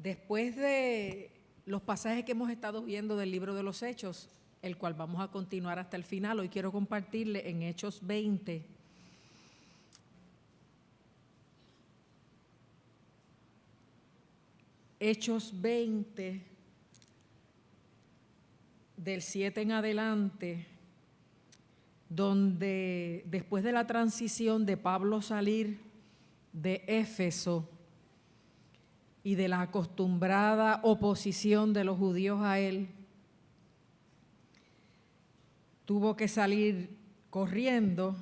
Después de los pasajes que hemos estado viendo del libro de los Hechos, el cual vamos a continuar hasta el final, hoy quiero compartirle en Hechos 20. Hechos 20, del 7 en adelante, donde después de la transición de Pablo salir de Éfeso y de la acostumbrada oposición de los judíos a él, tuvo que salir corriendo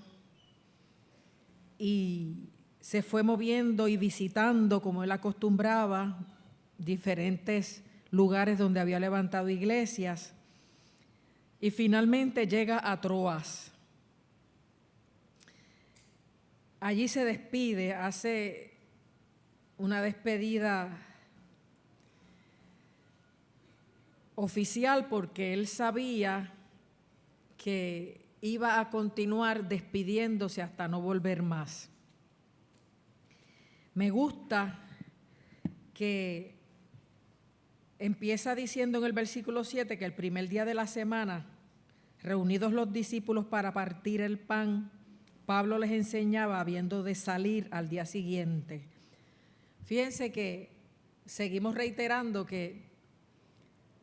y se fue moviendo y visitando, como él acostumbraba, diferentes lugares donde había levantado iglesias, y finalmente llega a Troas. Allí se despide, hace una despedida oficial porque él sabía que iba a continuar despidiéndose hasta no volver más. Me gusta que empieza diciendo en el versículo 7 que el primer día de la semana, reunidos los discípulos para partir el pan, Pablo les enseñaba habiendo de salir al día siguiente. Fíjense que seguimos reiterando que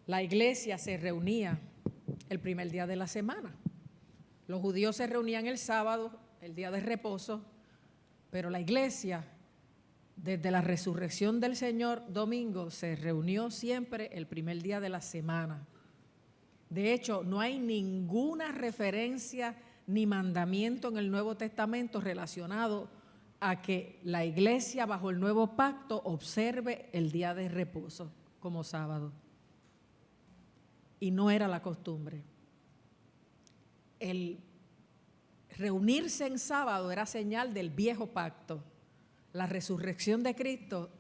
la iglesia se reunía el primer día de la semana. Los judíos se reunían el sábado, el día de reposo, pero la iglesia, desde la resurrección del Señor domingo, se reunió siempre el primer día de la semana. De hecho, no hay ninguna referencia ni mandamiento en el Nuevo Testamento relacionado a que la iglesia bajo el nuevo pacto observe el día de reposo como sábado. Y no era la costumbre. El reunirse en sábado era señal del viejo pacto. La resurrección de Cristo,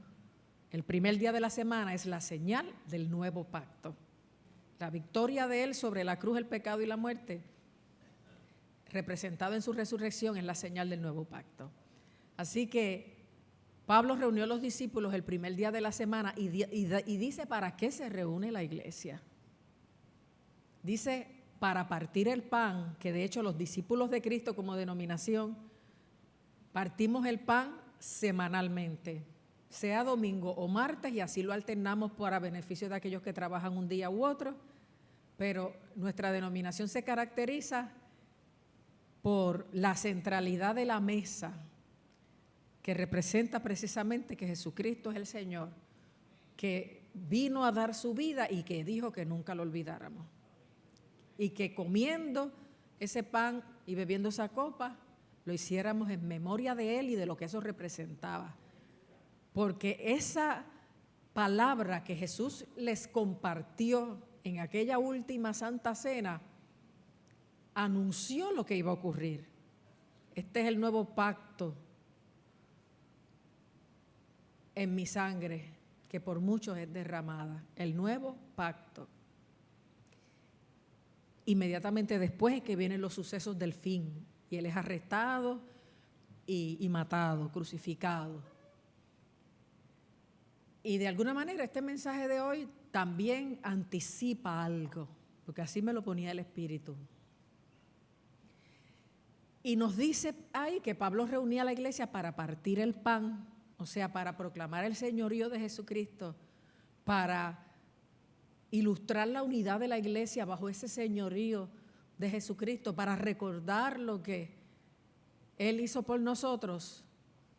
el primer día de la semana, es la señal del nuevo pacto. La victoria de Él sobre la cruz, el pecado y la muerte, representado en su resurrección, es la señal del nuevo pacto. Así que Pablo reunió a los discípulos el primer día de la semana y dice para qué se reúne la iglesia. Dice para partir el pan, que de hecho los discípulos de Cristo como denominación partimos el pan semanalmente, sea domingo o martes, y así lo alternamos para beneficio de aquellos que trabajan un día u otro, pero nuestra denominación se caracteriza por la centralidad de la mesa, que representa precisamente que Jesucristo es el Señor, que vino a dar su vida y que dijo que nunca lo olvidáramos, y que comiendo ese pan y bebiendo esa copa, lo hiciéramos en memoria de Él y de lo que eso representaba. Porque esa palabra que Jesús les compartió en aquella última Santa Cena anunció lo que iba a ocurrir. Este es el nuevo pacto en mi sangre, que por muchos es derramada. El nuevo pacto. Inmediatamente después es que vienen los sucesos del fin, y Él es arrestado y matado, crucificado. Y de alguna manera este mensaje de hoy también anticipa algo, porque así me lo ponía el Espíritu. Y nos dice ahí que Pablo reunía a la iglesia para partir el pan, o sea, para proclamar el señorío de Jesucristo, para ilustrar la unidad de la iglesia bajo ese señorío de Jesucristo, para recordar lo que Él hizo por nosotros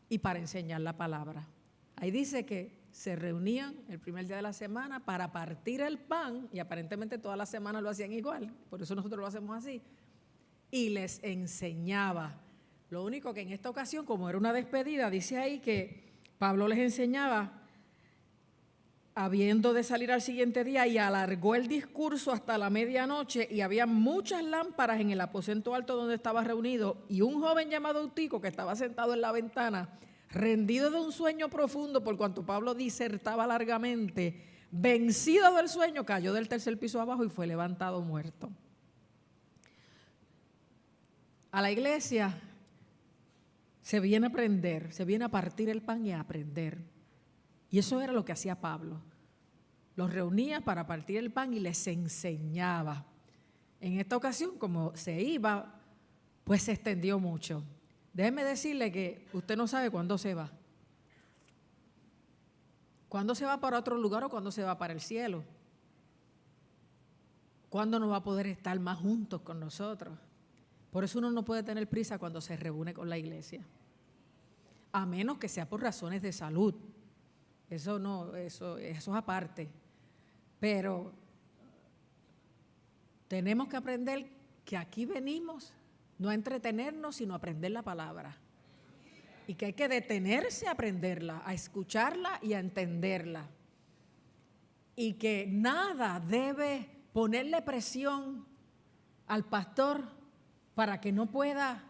y para enseñar la palabra. Ahí dice que se reunían el primer día de la semana para partir el pan, y aparentemente todas las semanas lo hacían igual, por eso nosotros lo hacemos así, y les enseñaba. Lo único que en esta ocasión, como era una despedida, dice ahí que Pablo les enseñaba habiendo de salir al siguiente día, y alargó el discurso hasta la medianoche, y había muchas lámparas en el aposento alto donde estaba reunido, y un joven llamado Eutico, que estaba sentado en la ventana, rendido de un sueño profundo, por cuanto Pablo disertaba largamente, vencido del sueño, cayó del tercer piso abajo y fue levantado muerto. A la iglesia se viene a aprender, se viene a partir el pan y a aprender. Y eso era lo que hacía Pablo. Los reunía para partir el pan y les enseñaba. En esta ocasión, como se iba, pues se extendió mucho. Déjeme decirle que usted no sabe cuándo se va. ¿Cuándo se va para otro lugar o cuándo se va para el cielo? ¿Cuándo no va a poder estar más juntos con nosotros? Por eso uno no puede tener prisa cuando se reúne con la iglesia. A menos que sea por razones de salud. Eso es aparte. Pero tenemos que aprender que aquí venimos no a entretenernos, sino a aprender la palabra. Y que hay que detenerse a aprenderla, a escucharla y a entenderla. Y que nada debe ponerle presión al pastor para que no pueda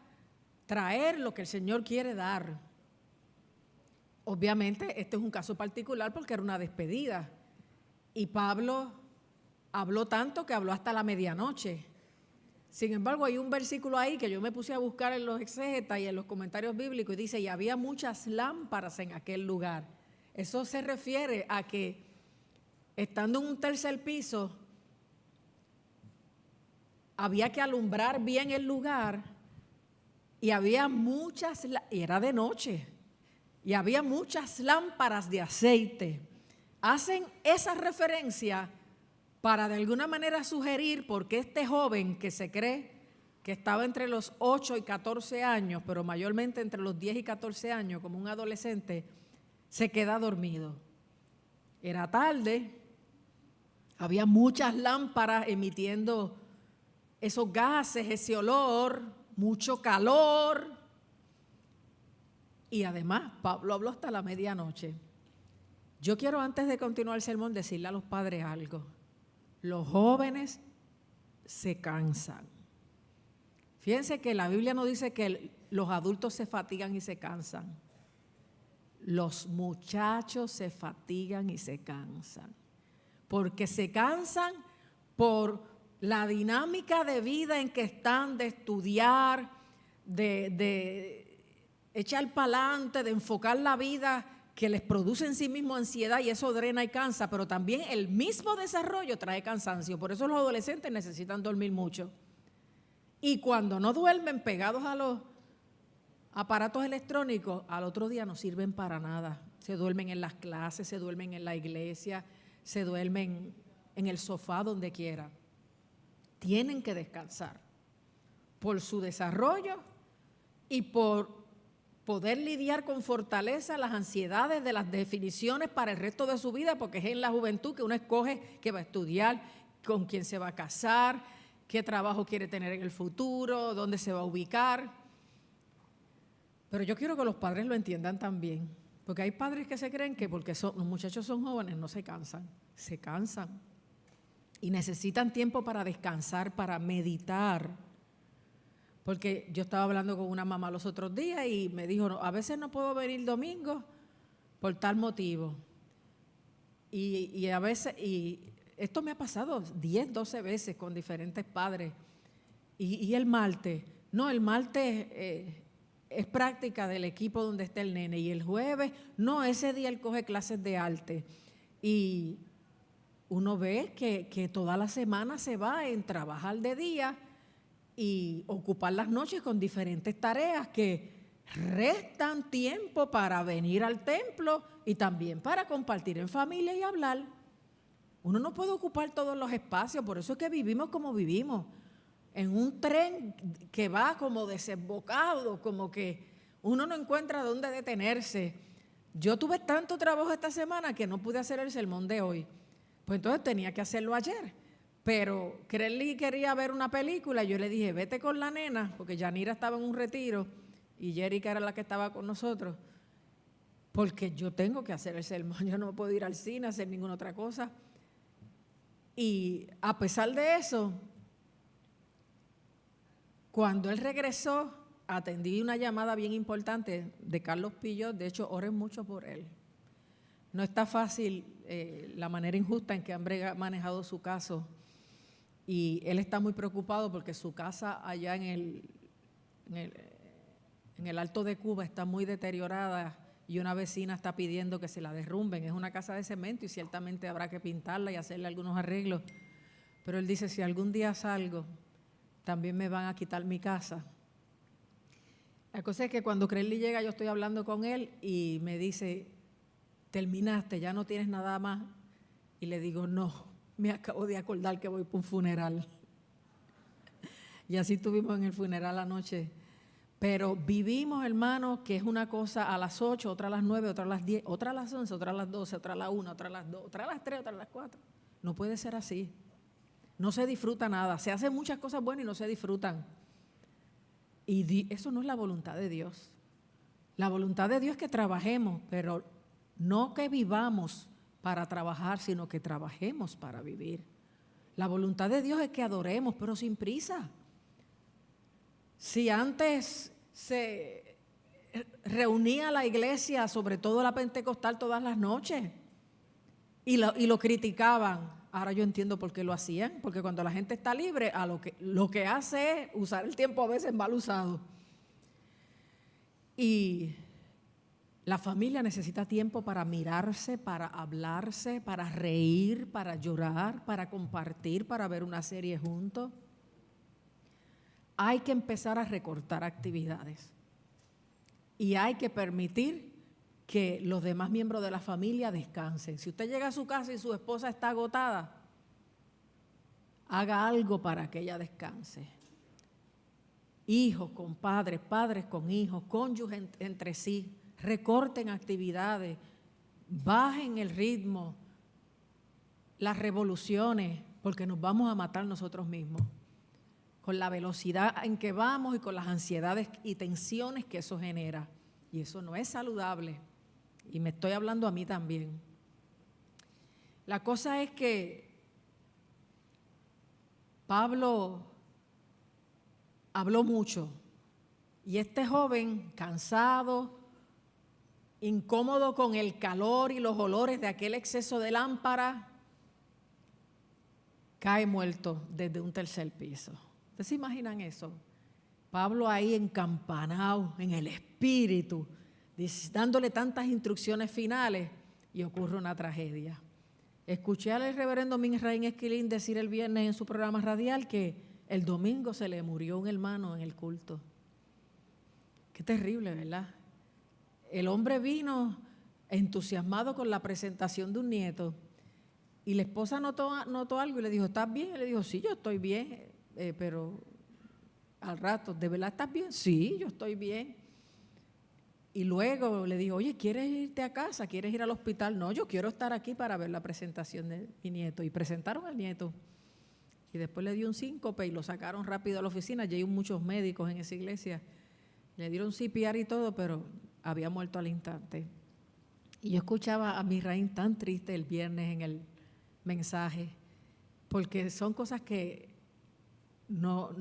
traer lo que el Señor quiere dar. Obviamente, este es un caso particular porque era una despedida. Y Pablo habló tanto que habló hasta la medianoche. Sin embargo, hay un versículo ahí que yo me puse a buscar en los exégetas y en los comentarios bíblicos y dice, y había muchas lámparas en aquel lugar. Eso se refiere a que estando en un tercer piso, había que alumbrar bien el lugar y había muchas, y era de noche, y había muchas lámparas de aceite. Hacen esa referencia para de alguna manera sugerir por qué este joven que se cree que estaba entre los 8 y 14 años, pero mayormente entre los 10 y 14 años, como un adolescente, se queda dormido. Era tarde, había muchas lámparas emitiendo esos gases, ese olor, mucho calor. Y además, Pablo habló hasta la medianoche. Yo quiero, antes de continuar el sermón, decirle a los padres algo. Los jóvenes se cansan. Fíjense que la Biblia no dice que los adultos se fatigan y se cansan. Los muchachos se fatigan y se cansan. Porque se cansan por la dinámica de vida en que están, de estudiar, de echar para adelante, de enfocar la vida, que les produce en sí mismo ansiedad y eso drena y cansa, pero también el mismo desarrollo trae cansancio. Por eso los adolescentes necesitan dormir mucho. Y cuando no duermen pegados a los aparatos electrónicos, al otro día no sirven para nada. Se duermen en las clases, se duermen en la iglesia, se duermen en el sofá, donde quiera. Tienen que descansar por su desarrollo y por poder lidiar con fortaleza las ansiedades de las definiciones para el resto de su vida, porque es en la juventud que uno escoge qué va a estudiar, con quién se va a casar, qué trabajo quiere tener en el futuro, dónde se va a ubicar. Pero yo quiero que los padres lo entiendan también, porque hay padres que se creen que porque los muchachos son jóvenes no se cansan, se cansan y necesitan tiempo para descansar, para meditar. Porque yo estaba hablando con una mamá los otros días y me dijo, a veces no puedo venir domingo por tal motivo. Y a veces, y esto me ha pasado 10, 12 veces con diferentes padres. Y el martes, no, el martes es práctica del equipo donde está el nene. Y el jueves, no, ese día él coge clases de arte. Y uno ve que toda la semana se va en trabajar de día y ocupar las noches con diferentes tareas que restan tiempo para venir al templo y también para compartir en familia y hablar. Uno no puede ocupar todos los espacios, por eso es que vivimos como vivimos, en un tren que va como desembocado, como que uno no encuentra dónde detenerse. Yo tuve tanto trabajo esta semana que no pude hacer el sermón de hoy, pues entonces tenía que hacerlo ayer. Pero Crelly quería ver una película y yo le dije, vete con la nena, porque Yanira estaba en un retiro y Jerica era la que estaba con nosotros, porque yo tengo que hacer el sermón, yo no puedo ir al cine, hacer ninguna otra cosa. Y a pesar de eso, cuando él regresó, atendí una llamada bien importante de Carlos Pillo, de hecho, oren mucho por él. No está fácil la manera injusta en que han manejado su caso. Y él está muy preocupado porque su casa allá en el Alto de Cuba está muy deteriorada y una vecina está pidiendo que se la derrumben. Es una casa de cemento y ciertamente habrá que pintarla y hacerle algunos arreglos. Pero él dice, si algún día salgo, también me van a quitar mi casa. La cosa es que cuando Crelly llega, yo estoy hablando con él y me dice, terminaste, ya no tienes nada más. Y le digo, no, me acabo de acordar que voy para un funeral. Y así estuvimos en el funeral anoche. Pero vivimos, hermanos, que es una cosa a las 8, otra a las 9, otra a las 10, otra a las 11, otra a las 12, otra a las 1, otra a las 2, otra a las 3, otra a las 4. No puede ser así. No se disfruta nada. Se hacen muchas cosas buenas y no se disfrutan. Y eso no es la voluntad de Dios. La voluntad de Dios es que trabajemos, pero no que vivamos para trabajar, sino que trabajemos para vivir. La voluntad de Dios es que adoremos, pero sin prisa. Si antes se reunía la iglesia, sobre todo la pentecostal, todas las noches, y lo criticaban, ahora yo entiendo por qué lo hacían, porque cuando la gente está libre, lo que hace es usar el tiempo a veces mal usado. Y la familia necesita tiempo para mirarse, para hablarse, para reír, para llorar, para compartir, para ver una serie juntos. Hay que empezar a recortar actividades y hay que permitir que los demás miembros de la familia descansen. Si usted llega a su casa y su esposa está agotada, haga algo para que ella descanse. Hijos con padres, padres con hijos, cónyuges entre sí, recorten actividades, bajen el ritmo, las revoluciones, porque nos vamos a matar nosotros mismos con la velocidad en que vamos y con las ansiedades y tensiones que eso genera. Y eso no es saludable. Y me estoy hablando a mí también. La cosa es que Pablo habló mucho y este joven, cansado, incómodo con el calor y los olores de aquel exceso de lámpara, cae muerto desde un tercer piso. ¿Ustedes se imaginan eso? Pablo ahí encampanado en el espíritu, dándole tantas instrucciones finales y ocurre una tragedia. Escuché al reverendo Minraín Esquilín decir el viernes en su programa radial que el domingo se le murió un hermano en el culto. Qué terrible, ¿verdad? El hombre vino entusiasmado con la presentación de un nieto y la esposa notó algo y le dijo, ¿estás bien? Y le dijo, sí, yo estoy bien, pero al rato, ¿de verdad estás bien? Sí, yo estoy bien. Y luego le dijo, oye, ¿quieres irte a casa? ¿Quieres ir al hospital? No, yo quiero estar aquí para ver la presentación de mi nieto. Y presentaron al nieto. Y después le dio un síncope y lo sacaron rápido a la oficina. Ya hay muchos médicos en esa iglesia. Le dieron CPR y todo, pero había muerto al instante. Y yo escuchaba a Minraín tan triste el viernes en el mensaje, porque son cosas que no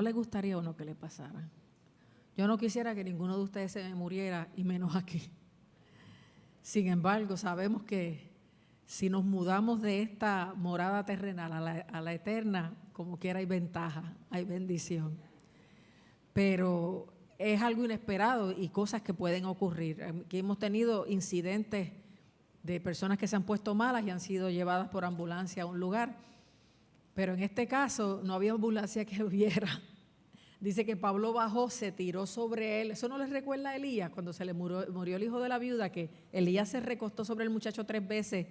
le gustaría a uno que le pasaran. Yo no quisiera que ninguno de ustedes se me muriera, y menos aquí. Sin embargo, sabemos que si nos mudamos de esta morada terrenal a la eterna, como quiera hay ventaja, hay bendición. Pero es algo inesperado y cosas que pueden ocurrir. Aquí hemos tenido incidentes de personas que se han puesto malas y han sido llevadas por ambulancia a un lugar, pero en este caso no había ambulancia que hubiera. Dice que Pablo bajó, se tiró sobre él. ¿Eso no les recuerda a Elías cuando se le murió el hijo de la viuda? Que Elías se recostó sobre el muchacho 3 veces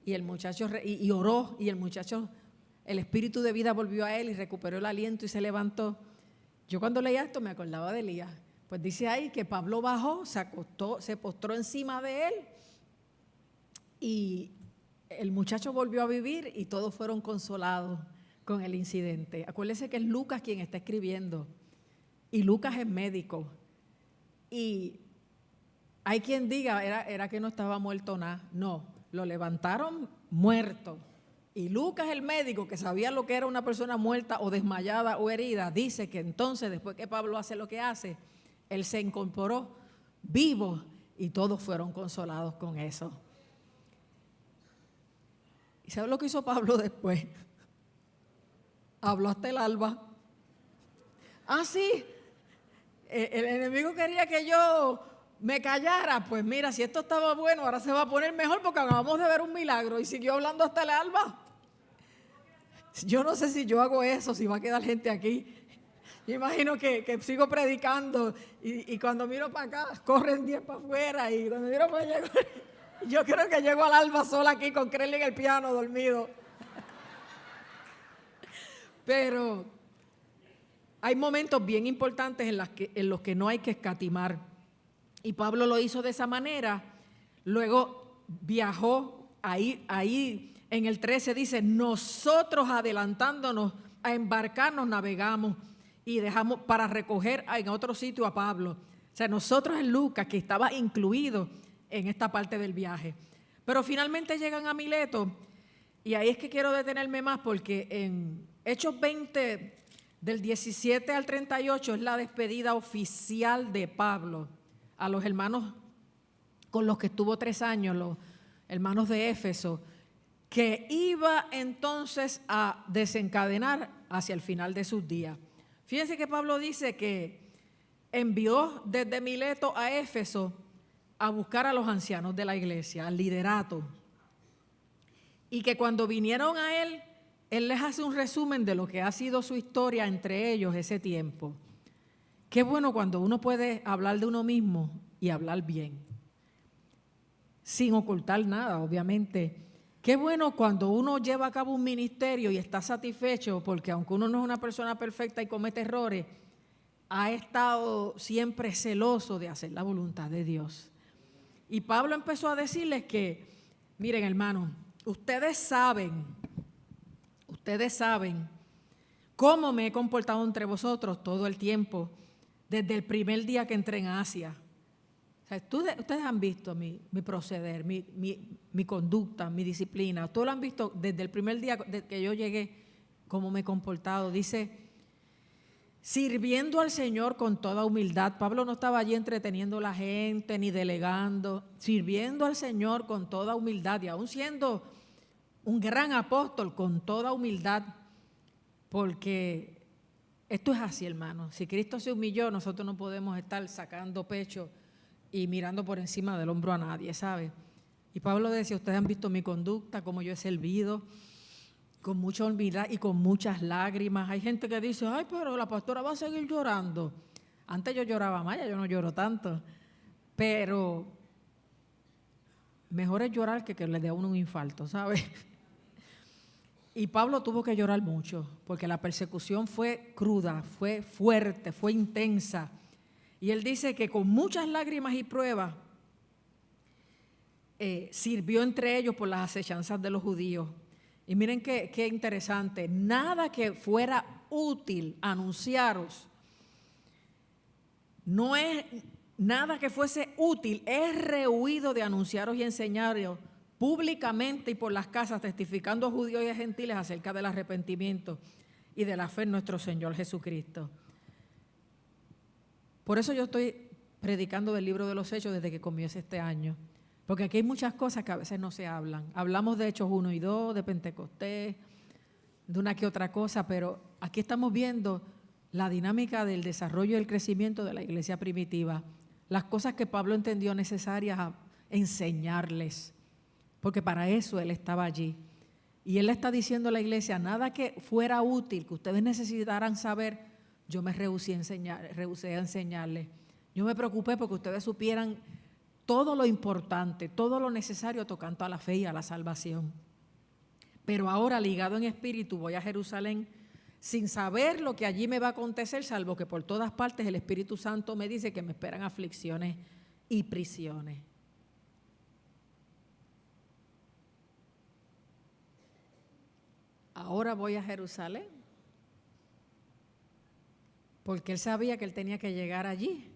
y el muchacho y oró, y el muchacho, el espíritu de vida volvió a él y recuperó el aliento y se levantó. Yo cuando leía esto me acordaba de Elías. Pues dice ahí que Pablo bajó, se acostó, se postró encima de él y el muchacho volvió a vivir y todos fueron consolados con el incidente. Acuérdense que es Lucas quien está escribiendo y Lucas es médico y hay quien diga era que no estaba muerto nada. No, lo levantaron muerto y Lucas, el médico que sabía lo que era una persona muerta o desmayada o herida, dice que entonces después que Pablo hace lo que hace, él se incorporó vivo y todos fueron consolados con eso. ¿Y sabes lo que hizo Pablo después? Habló hasta el alba. Ah, sí, el enemigo quería que yo me callara, pues mira, si esto estaba bueno, ahora se va a poner mejor porque acabamos de ver un milagro. Y siguió hablando hasta el alba. Yo no sé si yo hago eso, si va a quedar gente aquí. Yo imagino que sigo predicando y cuando miro para acá, corren 10 para afuera y cuando miro para allá, yo creo que llego al alba sola aquí con Crelly en el piano, dormido. Pero hay momentos bien importantes en los que no hay que escatimar. Y Pablo lo hizo de esa manera. Luego viajó, ahí en el 13 dice, nosotros adelantándonos a embarcarnos navegamos y dejamos para recoger en otro sitio a Pablo. O sea, nosotros en Lucas, que estaba incluido en esta parte del viaje. Pero finalmente llegan a Mileto y ahí es que quiero detenerme más porque en Hechos 20, del 17 al 38, es la despedida oficial de Pablo a los hermanos con los que estuvo 3 años, los hermanos de Éfeso, que iba entonces a desencadenar hacia el final de sus días. Fíjense que Pablo dice que envió desde Mileto a Éfeso a buscar a los ancianos de la iglesia, al liderato, y que cuando vinieron a él les hace un resumen de lo que ha sido su historia entre ellos ese tiempo. Qué bueno cuando uno puede hablar de uno mismo y hablar bien, sin ocultar nada, obviamente. Qué bueno cuando uno lleva a cabo un ministerio y está satisfecho, porque aunque uno no es una persona perfecta y comete errores, ha estado siempre celoso de hacer la voluntad de Dios. Y Pablo empezó a decirles que, miren hermanos, ustedes saben cómo me he comportado entre vosotros todo el tiempo, desde el primer día que entré en Asia. O sea, ustedes han visto mi proceder, mi conducta, mi disciplina. Todos lo han visto desde el primer día que yo llegué, cómo me he comportado. Dice, sirviendo al Señor con toda humildad. Pablo no estaba allí entreteniendo a la gente ni delegando. Sirviendo al Señor con toda humildad y aún siendo un gran apóstol con toda humildad, porque esto es así, hermano. Si Cristo se humilló, nosotros no podemos estar sacando pecho y mirando por encima del hombro a nadie, ¿sabe? Y Pablo decía, ustedes han visto mi conducta, cómo yo he servido, con mucha humildad y con muchas lágrimas. Hay gente que dice, ay, pero la pastora va a seguir llorando. Antes yo lloraba más, ya yo no lloro tanto. Pero mejor es llorar que le dé a uno un infarto, ¿sabe? Y Pablo tuvo que llorar mucho, porque la persecución fue cruda, fue fuerte, fue intensa. Y él dice que con muchas lágrimas y pruebas sirvió entre ellos por las acechanzas de los judíos. Y miren qué interesante, nada que fuera útil anunciaros, no es nada que fuese útil, es rehuido de anunciaros y enseñaros públicamente y por las casas, testificando a judíos y a gentiles acerca del arrepentimiento y de la fe en nuestro Señor Jesucristo. Por eso yo estoy predicando del libro de los Hechos desde que comienza este año, porque aquí hay muchas cosas que a veces no se hablan. Hablamos de Hechos 1 y 2, de Pentecostés, de una que otra cosa, pero aquí estamos viendo la dinámica del desarrollo y el crecimiento de la iglesia primitiva, las cosas que Pablo entendió necesarias a enseñarles, porque para eso él estaba allí. Y él le está diciendo a la iglesia, nada que fuera útil, que ustedes necesitaran saber, yo me rehusé a enseñarles. Yo me preocupé porque ustedes supieran todo lo importante, todo lo necesario tocante a la fe y a la salvación. Pero ahora, ligado en espíritu, voy a Jerusalén sin saber lo que allí me va a acontecer, salvo que por todas partes el Espíritu Santo me dice que me esperan aflicciones y prisiones. Ahora voy a Jerusalén, porque él sabía que él tenía que llegar allí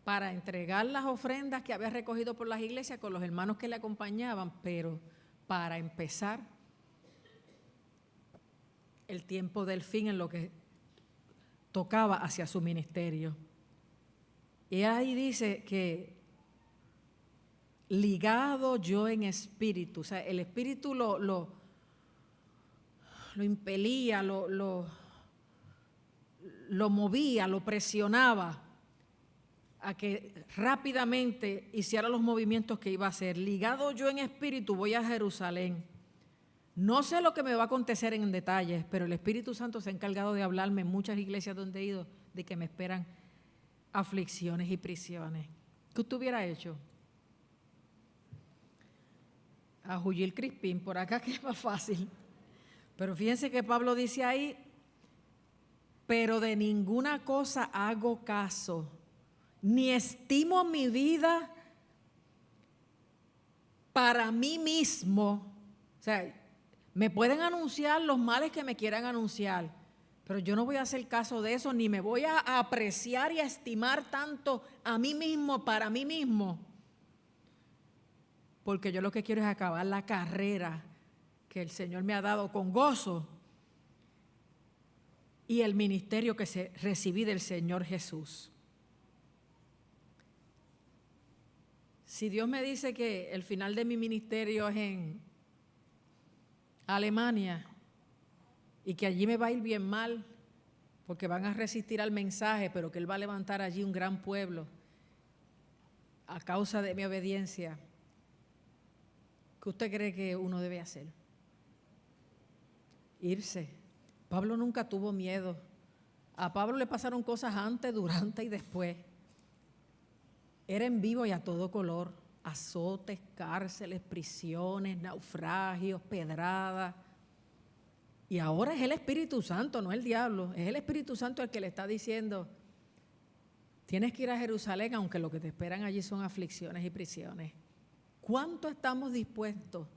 para entregar las ofrendas que había recogido por las iglesias con los hermanos que le acompañaban, pero para empezar el tiempo del fin en lo que tocaba hacia su ministerio. Y ahí dice que ligado yo en espíritu, o sea, el espíritu lo impelía, lo movía, lo presionaba a que rápidamente hiciera los movimientos que iba a hacer. Ligado yo en espíritu, voy a Jerusalén. No sé lo que me va a acontecer en detalles, pero el Espíritu Santo se ha encargado de hablarme en muchas iglesias donde he ido de que me esperan aflicciones y prisiones. ¿Qué usted hubiera hecho? A Juyil Crispín, por acá, que es más fácil. Pero fíjense que Pablo dice ahí, pero de ninguna cosa hago caso, ni estimo mi vida para mí mismo. O sea, me pueden anunciar los males que me quieran anunciar, pero yo no voy a hacer caso de eso, ni me voy a apreciar y a estimar tanto a mí mismo, para mí mismo, porque yo lo que quiero es acabar la carrera que el Señor me ha dado con gozo y el ministerio que recibí del Señor Jesús. Si Dios me dice que el final de mi ministerio es en Alemania y que allí me va a ir bien mal porque van a resistir al mensaje, pero que Él va a levantar allí un gran pueblo a causa de mi obediencia, ¿qué usted cree que uno debe hacer? Irse. Pablo nunca tuvo miedo. A Pablo le pasaron cosas antes, durante y después. Era en vivo y a todo color. Azotes, cárceles, prisiones, naufragios, pedradas. Y ahora es el Espíritu Santo, no el diablo. Es el Espíritu Santo el que le está diciendo, tienes que ir a Jerusalén, aunque lo que te esperan allí son aflicciones y prisiones. ¿Cuánto estamos dispuestos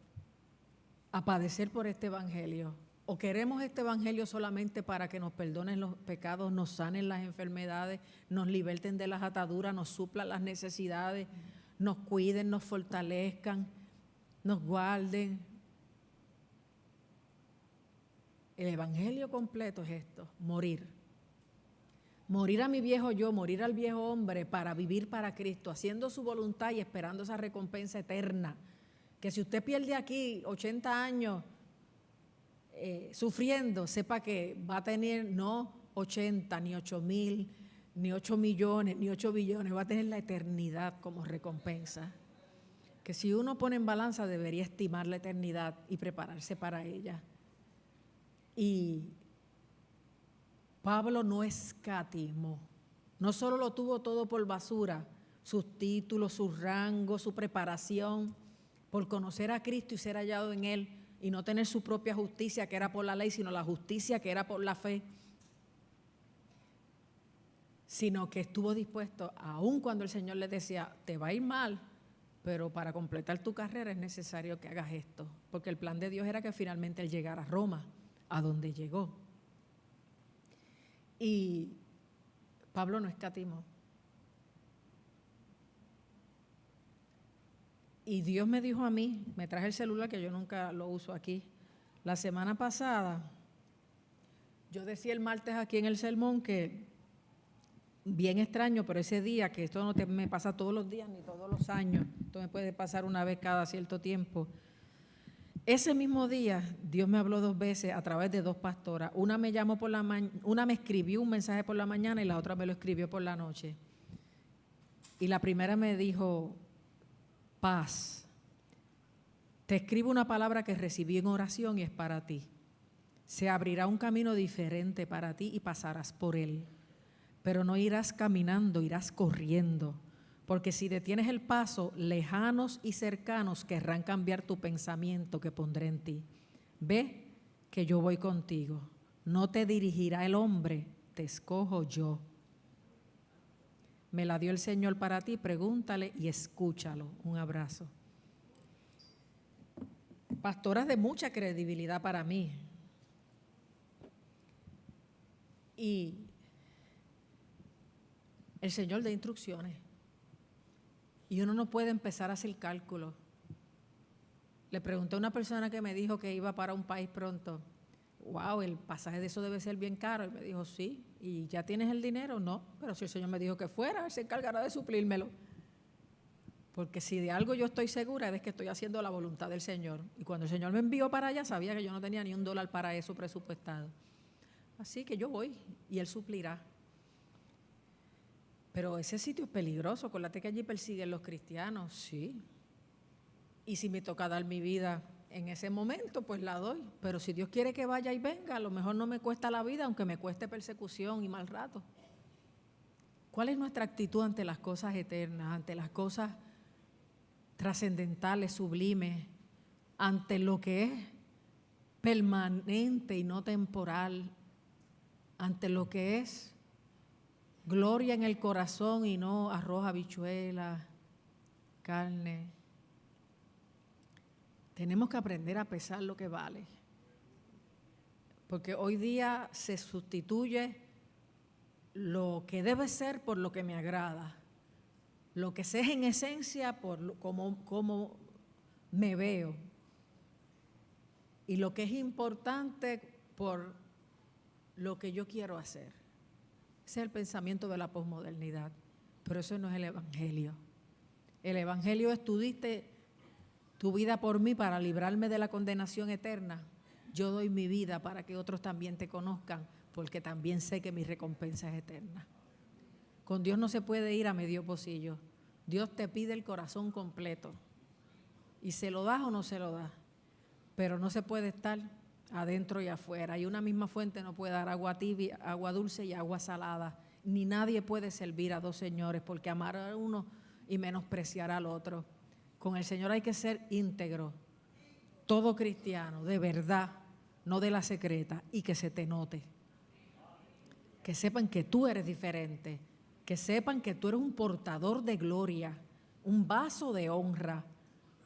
a padecer por este evangelio? ¿O queremos este evangelio solamente para que nos perdonen los pecados, nos sanen las enfermedades, nos liberten de las ataduras, nos suplan las necesidades, nos cuiden, nos fortalezcan, nos guarden? El evangelio completo es esto, morir. Morir a mi viejo yo, morir al viejo hombre para vivir para Cristo, haciendo su voluntad y esperando esa recompensa eterna. Que si usted pierde aquí 80 años sufriendo, sepa que va a tener no 80, ni 8,000, ni 8 millones, ni 8 billones, va a tener la eternidad como recompensa. Que si uno pone en balanza debería estimar la eternidad y prepararse para ella. Y Pablo no escatimó, no solo lo tuvo todo por basura, sus títulos, su rango, su preparación, por conocer a Cristo y ser hallado en Él y no tener su propia justicia que era por la ley, sino la justicia que era por la fe, sino que estuvo dispuesto, aun cuando el Señor le decía, te va a ir mal, pero para completar tu carrera es necesario que hagas esto, porque el plan de Dios era que finalmente Él llegara a Roma, a donde llegó. Y Pablo no escatimó. Y Dios me dijo a mí, me traje el celular que yo nunca lo uso aquí. La semana pasada, yo decía el martes aquí en el sermón que, bien extraño, pero ese día, que esto no me pasa todos los días ni todos los años, esto me puede pasar una vez cada cierto tiempo. Ese mismo día, Dios me habló 2 veces a través de 2 pastoras. Una me llamó una me escribió un mensaje por la mañana y la otra me lo escribió por la noche. Y la primera me dijo, paz. Te escribo una palabra que recibí en oración y es para ti. Se abrirá un camino diferente para ti y pasarás por él. Pero no irás caminando, irás corriendo. Porque si detienes el paso, lejanos y cercanos querrán cambiar tu pensamiento que pondré en ti. Ve que yo voy contigo. No te dirigirá el hombre, te escojo yo. Me la dio el Señor para ti, pregúntale y escúchalo. Un abrazo. Pastoras de mucha credibilidad para mí. Y el Señor da instrucciones. Y uno no puede empezar a hacer cálculos. Le pregunté a una persona que me dijo que iba para un país pronto. Wow, el pasaje de eso debe ser bien caro. Y me dijo, sí. ¿Y ya tienes el dinero? No, pero si el Señor me dijo que fuera, Él se encargará de suplírmelo. Porque si de algo yo estoy segura es que estoy haciendo la voluntad del Señor. Y cuando el Señor me envió para allá, sabía que yo no tenía ni $1 para eso presupuestado. Así que yo voy y Él suplirá. Pero ese sitio es peligroso, acuérdate que allí persiguen los cristianos, sí. Y si me toca dar mi vida en ese momento, pues la doy. Pero si Dios quiere que vaya y venga, a lo mejor no me cuesta la vida, aunque me cueste persecución y mal rato. ¿Cuál es nuestra actitud ante las cosas eternas, ante las cosas trascendentales, sublimes, ante lo que es permanente y no temporal, ante lo que es gloria en el corazón y no arroz, habichuelas, carne? Tenemos que aprender a pesar lo que vale, porque hoy día se sustituye lo que debe ser por lo que me agrada, lo que sé en esencia por cómo me veo, y lo que es importante por lo que yo quiero hacer. Ese es el pensamiento de la posmodernidad, pero eso no es el Evangelio. El Evangelio es: tú diste tu vida por mí para librarme de la condenación eterna. Yo doy mi vida para que otros también te conozcan, porque también sé que mi recompensa es eterna. Con Dios no se puede ir a medio pocillo. Dios te pide el corazón completo. Y se lo das o no se lo das. Pero no se puede estar adentro y afuera. Y una misma fuente no puede dar agua tibia, agua dulce y agua salada. Ni nadie puede servir a dos señores, porque amar a uno y menospreciar al otro. Con el Señor hay que ser íntegro. Todo cristiano, de verdad, no de la secreta, y que se te note. Que sepan que tú eres diferente, que sepan que tú eres un portador de gloria, un vaso de honra,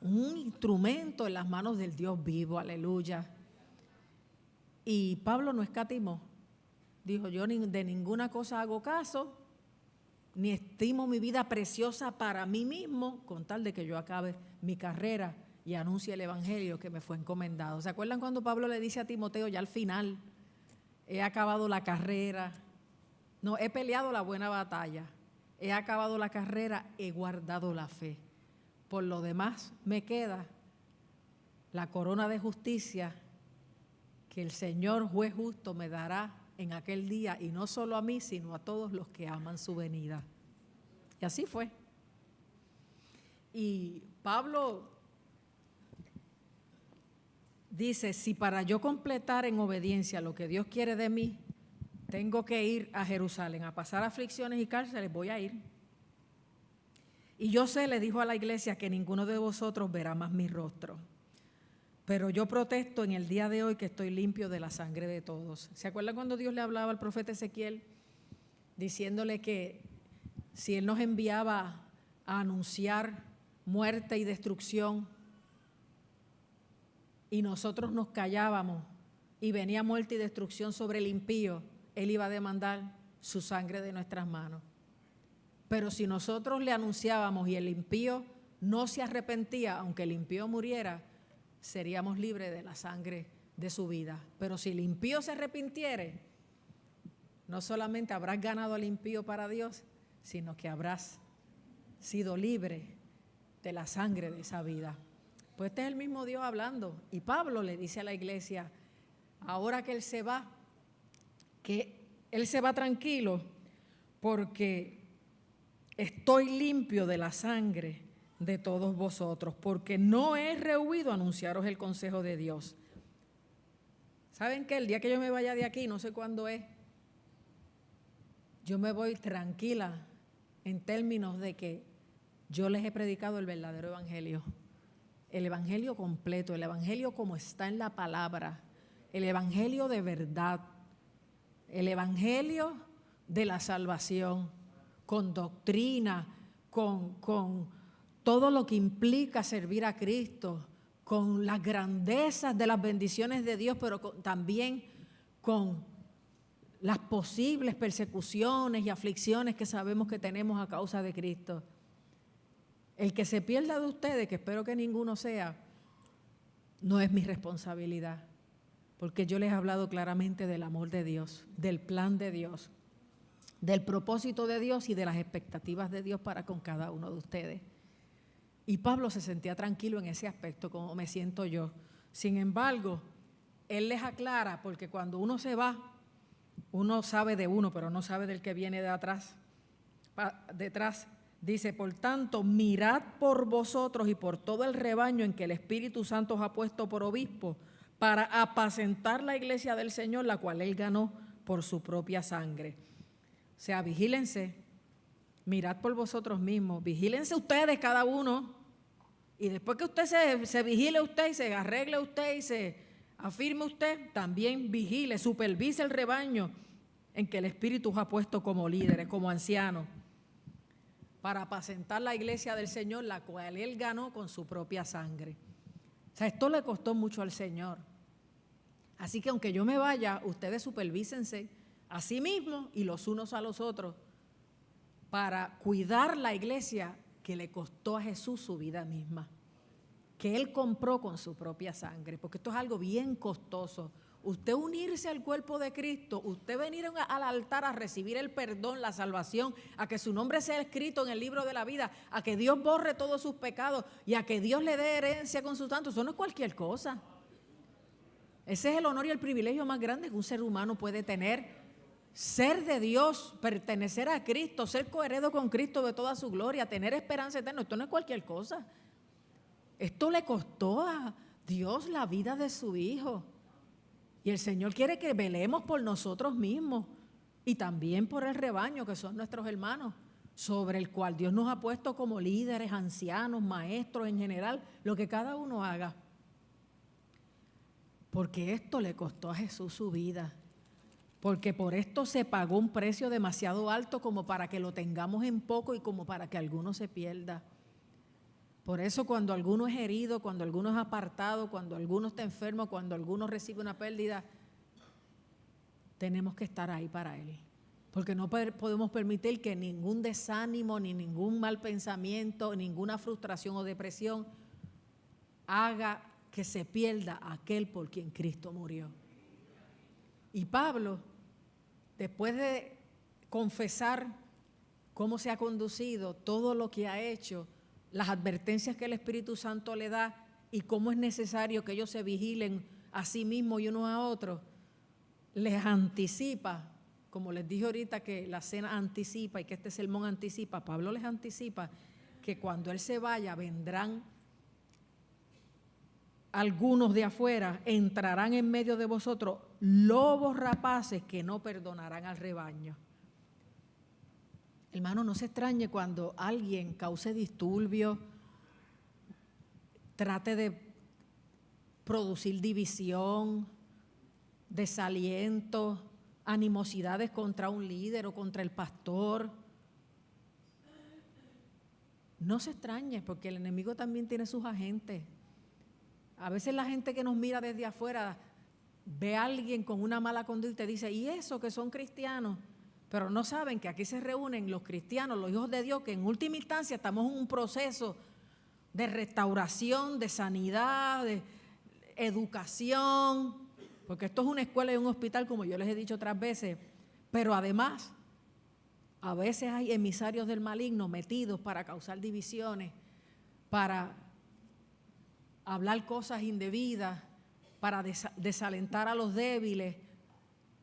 un instrumento en las manos del Dios vivo, aleluya. Y Pablo no escatimó, dijo: yo de ninguna cosa hago caso, ni estimo mi vida preciosa para mí mismo, con tal de que yo acabe mi carrera y anuncie el Evangelio que me fue encomendado. ¿Se acuerdan cuando Pablo le dice a Timoteo ya al final: he acabado la carrera, no, he peleado la buena batalla, he acabado la carrera, he guardado la fe? Por lo demás me queda la corona de justicia que el Señor juez justo me dará en aquel día, y no solo a mí, sino a todos los que aman su venida. Y así fue. Y Pablo dice: si para yo completar en obediencia lo que Dios quiere de mí, tengo que ir a Jerusalén a pasar aflicciones y cárceles, voy a ir. Y yo sé, le dijo a la iglesia, que ninguno de vosotros verá más mi rostro. Pero yo protesto en el día de hoy que estoy limpio de la sangre de todos. ¿Se acuerdan cuando Dios le hablaba al profeta Ezequiel, diciéndole que si Él nos enviaba a anunciar muerte y destrucción, y nosotros nos callábamos y venía muerte y destrucción sobre el impío, Él iba a demandar su sangre de nuestras manos? Pero si nosotros le anunciábamos y el impío no se arrepentía, aunque el impío muriera, seríamos libres de la sangre de su vida. Pero si el impío se arrepintiere, no solamente habrás ganado al impío para Dios, sino que habrás sido libre de la sangre de esa vida. Pues este es el mismo Dios hablando. Y Pablo le dice a la iglesia, ahora que él se va tranquilo, porque estoy limpio de la sangre de todos vosotros, porque no he rehuido anunciaros el consejo de Dios. ¿Saben qué? El día que yo me vaya de aquí, no sé cuándo es, yo me voy tranquila en términos de que yo les he predicado el verdadero evangelio, el evangelio completo, el evangelio como está en la palabra, el evangelio de verdad, el evangelio de la salvación, con doctrina, con todo lo que implica servir a Cristo, con las grandezas de las bendiciones de Dios, pero también con las posibles persecuciones y aflicciones que sabemos que tenemos a causa de Cristo. El que se pierda de ustedes, que espero que ninguno sea, no es mi responsabilidad, porque yo les he hablado claramente del amor de Dios, del plan de Dios, del propósito de Dios y de las expectativas de Dios para con cada uno de ustedes. Y Pablo se sentía tranquilo en ese aspecto, como me siento yo. Sin embargo, él les aclara, porque cuando uno se va, uno sabe de uno, pero no sabe del que viene de atrás. detrás dice, por tanto, mirad por vosotros y por todo el rebaño en que el Espíritu Santo os ha puesto por obispo, para apacentar la iglesia del Señor, la cual Él ganó por su propia sangre. O sea, vigílense, mirad por vosotros mismos, vigílense ustedes cada uno, y después que usted se vigile usted y se arregle usted y se afirme usted, también vigile, supervise el rebaño en que el Espíritu os ha puesto como líderes, como ancianos, para apacentar la iglesia del Señor, la cual Él ganó con su propia sangre. O sea, esto le costó mucho al Señor. Así que aunque yo me vaya, ustedes supervísense a sí mismos y los unos a los otros para cuidar la iglesia que le costó a Jesús su vida misma, que Él compró con su propia sangre, porque esto es algo bien costoso. Usted unirse al cuerpo de Cristo, usted venir al altar a recibir el perdón, la salvación, a que su nombre sea escrito en el libro de la vida, a que Dios borre todos sus pecados y a que Dios le dé herencia con sus santos, eso no es cualquier cosa. Ese es el honor y el privilegio más grande que un ser humano puede tener. Ser de Dios, pertenecer a Cristo, ser coheredero con Cristo de toda su gloria, tener esperanza eterna, esto no es cualquier cosa. Esto le costó a Dios la vida de su Hijo. Y el Señor quiere que velemos por nosotros mismos y también por el rebaño, que son nuestros hermanos, sobre el cual Dios nos ha puesto como líderes, ancianos, maestros en general, lo que cada uno haga. Porque esto le costó a Jesús su vida. Porque por esto se pagó un precio demasiado alto como para que lo tengamos en poco y como para que alguno se pierda. Por eso cuando alguno es herido, cuando alguno es apartado, cuando alguno está enfermo, cuando alguno recibe una pérdida, tenemos que estar ahí para él. Porque no podemos permitir que ningún desánimo, ni ningún mal pensamiento, ninguna frustración o depresión haga que se pierda aquel por quien Cristo murió. Y Pablo, después de confesar cómo se ha conducido, todo lo que ha hecho, las advertencias que el Espíritu Santo le da y cómo es necesario que ellos se vigilen a sí mismos y unos a otros, les anticipa, como les dije ahorita que la cena anticipa y que este sermón anticipa, Pablo les anticipa que cuando él se vaya vendrán algunos de afuera, entrarán en medio de vosotros lobos rapaces que no perdonarán al rebaño. Hermano, no se extrañe cuando alguien cause disturbios, trate de producir división, desaliento, animosidades contra un líder o contra el pastor. No se extrañe porque el enemigo también tiene sus agentes. A veces la gente que nos mira desde afuera ve a alguien con una mala conducta y dice, ¿y eso que son cristianos? Pero no saben que aquí se reúnen los cristianos, los hijos de Dios, que en última instancia estamos en un proceso de restauración, de sanidad, de educación, porque esto es una escuela y un hospital, como yo les he dicho otras veces, pero además, a veces hay emisarios del maligno metidos para causar divisiones, para hablar cosas indebidas, para desalentar a los débiles,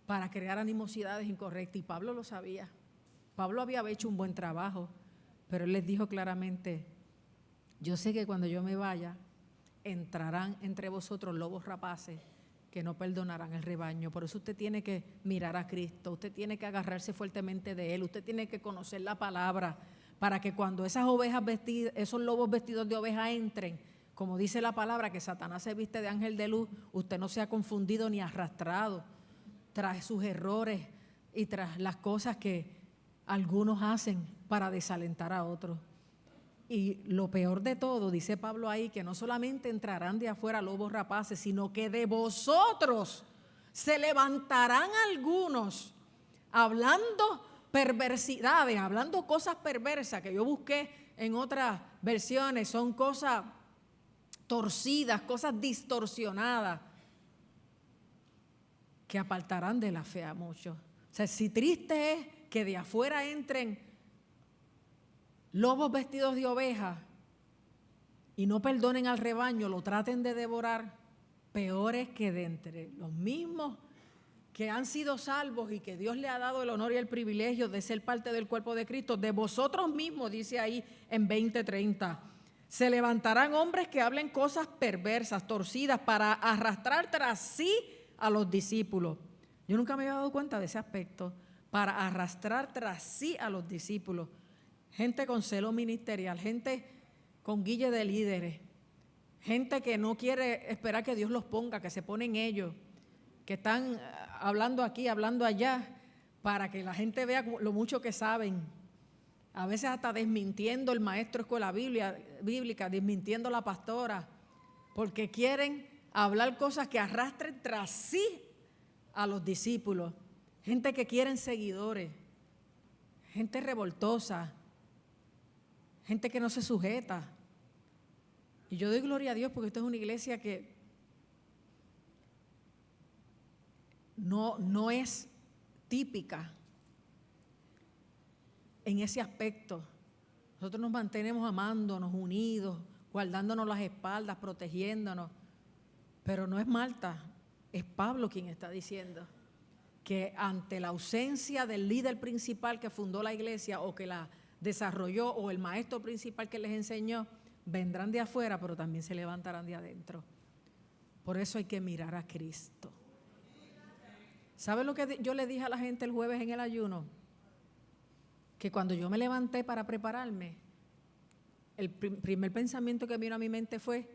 para crear animosidades incorrectas, y Pablo lo sabía. Pablo había hecho un buen trabajo, pero él les dijo claramente, yo sé que cuando yo me vaya, entrarán entre vosotros lobos rapaces que no perdonarán el rebaño. Por eso usted tiene que mirar a Cristo, usted tiene que agarrarse fuertemente de Él, usted tiene que conocer la palabra, para que cuando esas ovejas vestidas, esos lobos vestidos de oveja entren, como dice la palabra, que Satanás se viste de ángel de luz, usted no sea confundido ni arrastrado tras sus errores y tras las cosas que algunos hacen para desalentar a otros. Y lo peor de todo, dice Pablo ahí, que no solamente entrarán de afuera lobos rapaces, sino que de vosotros se levantarán algunos hablando perversidades, hablando cosas perversas, que yo busqué en otras versiones, son cosas torcidas, cosas distorsionadas, que apartarán de la fe a muchos. O sea, si triste es que de afuera entren lobos vestidos de oveja y no perdonen al rebaño, lo traten de devorar, peor es que de entre los mismos que han sido salvos y que Dios le ha dado el honor y el privilegio de ser parte del cuerpo de Cristo, de vosotros mismos, dice ahí en 20:30, se levantarán hombres que hablen cosas perversas, torcidas, para arrastrar tras sí a los discípulos. Yo nunca me había dado cuenta de ese aspecto, para arrastrar tras sí a los discípulos. Gente con celo ministerial, gente con guille de líderes, gente que no quiere esperar que Dios los ponga, que se ponen ellos, que están hablando aquí, hablando allá, para que la gente vea lo mucho que saben. A veces hasta desmintiendo el maestro de escuela bíblica, desmintiendo a la pastora, porque quieren hablar cosas que arrastren tras sí a los discípulos. Gente que quieren seguidores, gente revoltosa, gente que no se sujeta. Y yo doy gloria a Dios porque esta es una iglesia que no es típica en ese aspecto. Nosotros nos mantenemos amándonos, unidos, guardándonos las espaldas, protegiéndonos. Pero no es Marta, es Pablo quien está diciendo que ante la ausencia del líder principal que fundó la iglesia o que la desarrolló o el maestro principal que les enseñó, vendrán de afuera, pero también se levantarán de adentro. Por eso hay que mirar a Cristo. ¿Sabe lo que yo le dije a la gente el jueves en el ayuno? Que cuando yo me levanté para prepararme, el primer pensamiento que vino a mi mente fue: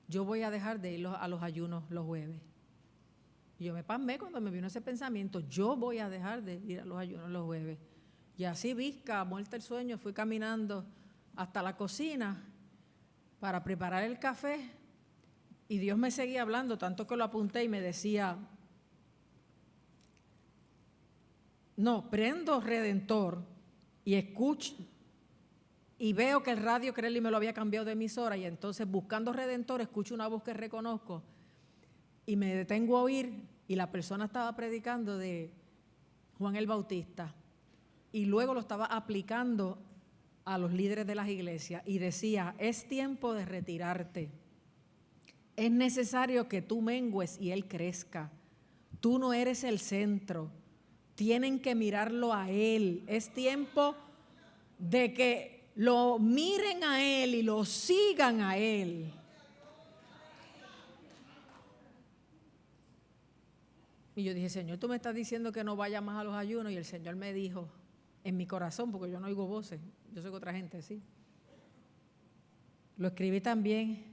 yo voy a dejar de ir a los ayunos los jueves. Y yo me pasmé cuando me vino ese pensamiento: yo voy a dejar de ir a los ayunos los jueves. Y así, visca, muerta el sueño, fui caminando hasta la cocina para preparar el café, y Dios me seguía hablando, tanto que lo apunté y me decía: no, prendo Redentor y escucho, y veo que el radio Crelli me lo había cambiado de emisora, y entonces buscando Redentor escucho una voz que reconozco y me detengo a oír, y la persona estaba predicando de Juan el Bautista y luego lo estaba aplicando a los líderes de las iglesias y decía: es tiempo de retirarte, es necesario que tú mengues y él crezca, tú no eres el centro, tienen que mirarlo a él, es tiempo de que lo miren a él y lo sigan a él. Y yo dije: Señor, tú me estás diciendo que no vaya más a los ayunos. Y el Señor me dijo en mi corazón, porque yo no oigo voces, yo soy otra gente, sí. Lo escribí también,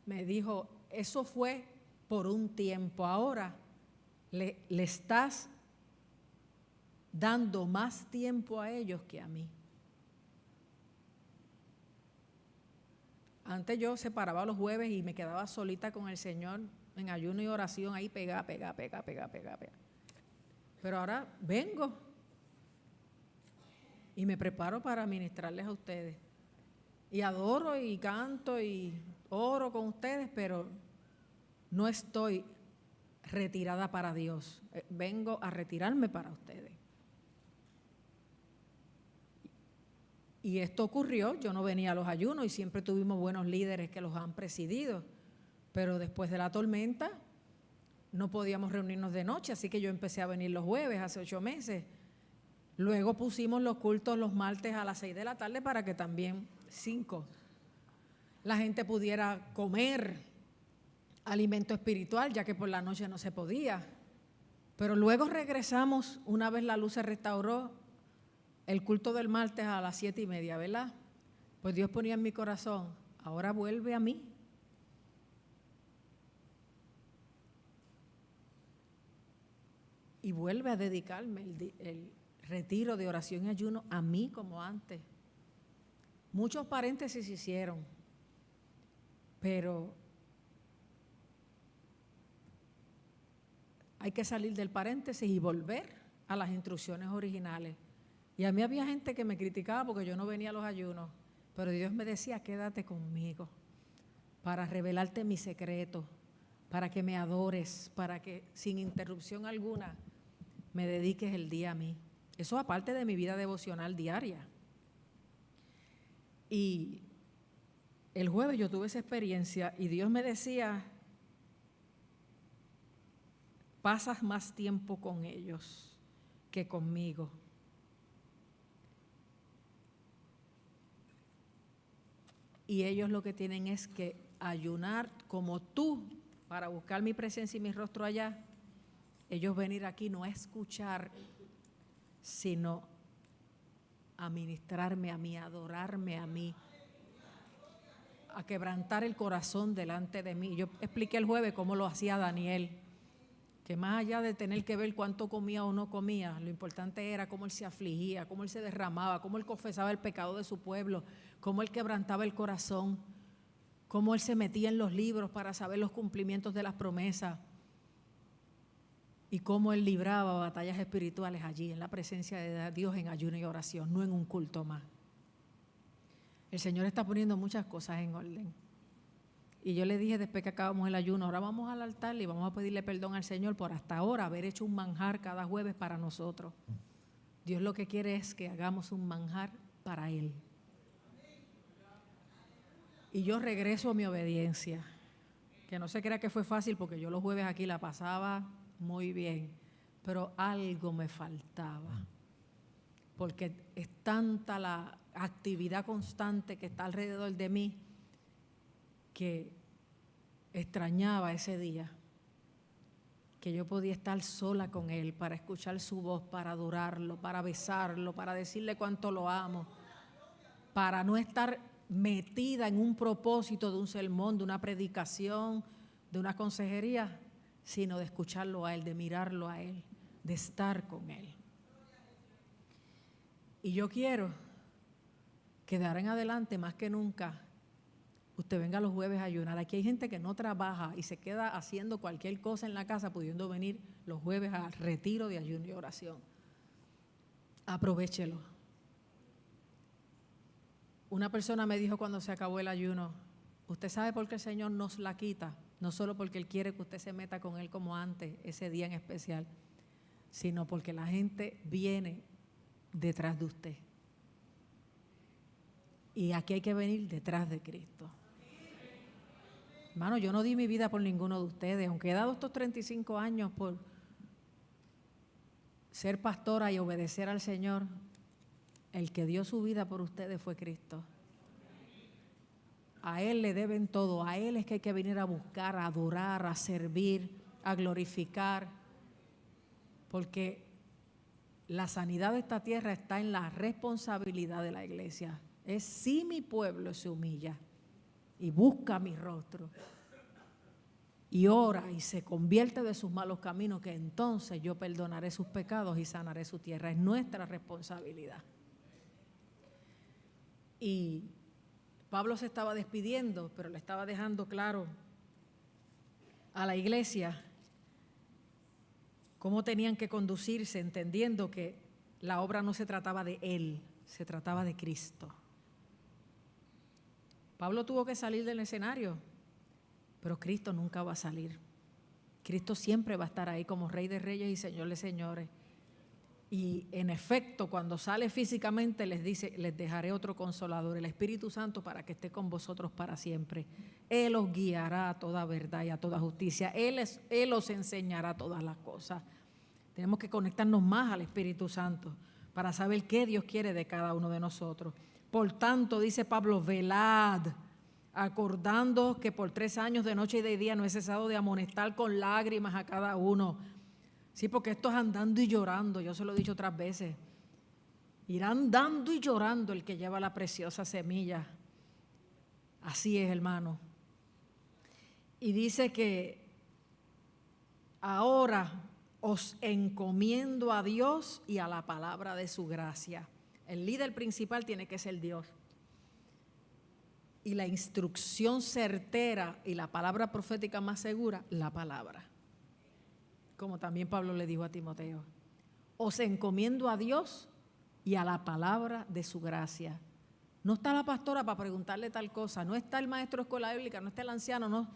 me dijo: eso fue por un tiempo, ahora le estás dando más tiempo a ellos que a mí. Antes yo se paraba los jueves y me quedaba solita con el Señor en ayuno y oración, ahí pegada. Pero ahora vengo y me preparo para ministrarles a ustedes. Y adoro y canto y oro con ustedes, pero no estoy retirada para Dios. Vengo a retirarme para ustedes. Y esto ocurrió, yo no venía a los ayunos y siempre tuvimos buenos líderes que los han presidido, pero después de la tormenta no podíamos reunirnos de noche, así que yo empecé a venir los jueves hace 8 meses. Luego pusimos los cultos los martes a las 6 de la tarde para que también 5 la gente pudiera comer alimento espiritual, ya que por la noche no se podía. Pero luego regresamos, una vez la luz se restauró, el culto del martes a las 7:30, ¿verdad? Pues Dios ponía en mi corazón: ahora vuelve a mí. Y vuelve a dedicarme el retiro de oración y ayuno a mí como antes. Muchos paréntesis se hicieron, pero hay que salir del paréntesis y volver a las instrucciones originales. Y a mí había gente que me criticaba porque yo no venía a los ayunos, pero Dios me decía: quédate conmigo para revelarte mi secreto, para que me adores, para que sin interrupción alguna me dediques el día a mí. Eso aparte de mi vida devocional diaria. Y el jueves yo tuve esa experiencia y Dios me decía: pasas más tiempo con ellos que conmigo. Y ellos lo que tienen es que ayunar como tú para buscar mi presencia y mi rostro allá. Ellos venir aquí no a escuchar, sino a ministrarme a mí, a adorarme a mí, a quebrantar el corazón delante de mí. Yo expliqué el jueves cómo lo hacía Daniel, que más allá de tener que ver cuánto comía o no comía, lo importante era cómo él se afligía, cómo él se derramaba, cómo él confesaba el pecado de su pueblo, cómo él quebrantaba el corazón, cómo él se metía en los libros para saber los cumplimientos de las promesas y cómo él libraba batallas espirituales allí, en la presencia de Dios, en ayuno y oración, no en un culto más. El Señor está poniendo muchas cosas en orden. Y yo le dije después que acabamos el ayuno, ahora vamos al altar y vamos a pedirle perdón al Señor por hasta ahora haber hecho un manjar cada jueves para nosotros. Dios lo que quiere es que hagamos un manjar para Él. Y yo regreso a mi obediencia, que no se crea que fue fácil porque yo los jueves aquí la pasaba muy bien, pero algo me faltaba, porque es tanta la actividad constante que está alrededor de mí que extrañaba ese día, que yo podía estar sola con Él para escuchar su voz, para adorarlo, para besarlo, para decirle cuánto lo amo, para no estar metida en un propósito de un sermón, de una predicación, de una consejería, sino de escucharlo a Él, de mirarlo a Él, de estar con Él. Y yo quiero que de ahora en adelante, más que nunca, usted venga los jueves a ayunar. Aquí hay gente que no trabaja y se queda haciendo cualquier cosa en la casa, pudiendo venir los jueves al retiro de ayuno y oración. Aprovéchelo. Una persona me dijo cuando se acabó el ayuno, usted sabe por qué el Señor nos la quita, no solo porque Él quiere que usted se meta con Él como antes, ese día en especial, sino porque la gente viene detrás de usted. Y aquí hay que venir detrás de Cristo. Hermano, yo no di mi vida por ninguno de ustedes, aunque he dado estos 35 años por ser pastora y obedecer al Señor, el que dio su vida por ustedes fue Cristo. A Él le deben todo, a Él es que hay que venir a buscar, a adorar, a servir, a glorificar, porque la sanidad de esta tierra está en la responsabilidad de la iglesia. Es si mi pueblo se humilla y busca mi rostro y ora y se convierte de sus malos caminos, que entonces yo perdonaré sus pecados y sanaré su tierra. Es nuestra responsabilidad. Y Pablo se estaba despidiendo, pero le estaba dejando claro a la iglesia cómo tenían que conducirse, entendiendo que la obra no se trataba de él, se trataba de Cristo. Pablo tuvo que salir del escenario, pero Cristo nunca va a salir. Cristo siempre va a estar ahí como Rey de Reyes y Señor de Señores. Y en efecto, cuando sale físicamente les dice, les dejaré otro consolador, el Espíritu Santo, para que esté con vosotros para siempre. Él os guiará a toda verdad y a toda justicia. Él os enseñará todas las cosas. Tenemos que conectarnos más al Espíritu Santo para saber qué Dios quiere de cada uno de nosotros. Por tanto, dice Pablo, velad, acordándoos que por 3 años de noche y de día no he cesado de amonestar con lágrimas a cada uno. Sí, porque esto es andando y llorando, yo se lo he dicho otras veces. Irá andando y llorando el que lleva la preciosa semilla. Así es, hermano. Y dice que ahora os encomiendo a Dios y a la palabra de su gracia. El líder principal tiene que ser Dios. Y la instrucción certera y la palabra profética más segura, la palabra. Como también Pablo le dijo a Timoteo, os encomiendo a Dios y a la palabra de su gracia. No está la pastora para preguntarle tal cosa, no está el maestro de escuela bíblica, no está el anciano, no.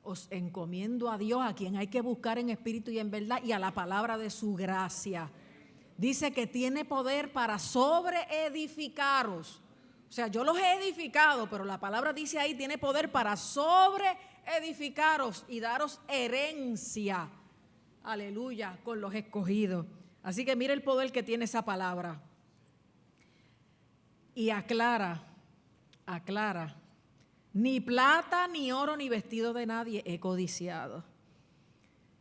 Os encomiendo a Dios, a quien hay que buscar en espíritu y en verdad, y a la palabra de su gracia. Dice que tiene poder para sobreedificaros. O sea, yo los he edificado, pero la palabra dice ahí, tiene poder para sobreedificaros y daros herencia aleluya, con los escogidos. Así que mire el poder que tiene esa palabra. Y aclara, ni plata, ni oro, ni vestido de nadie he codiciado.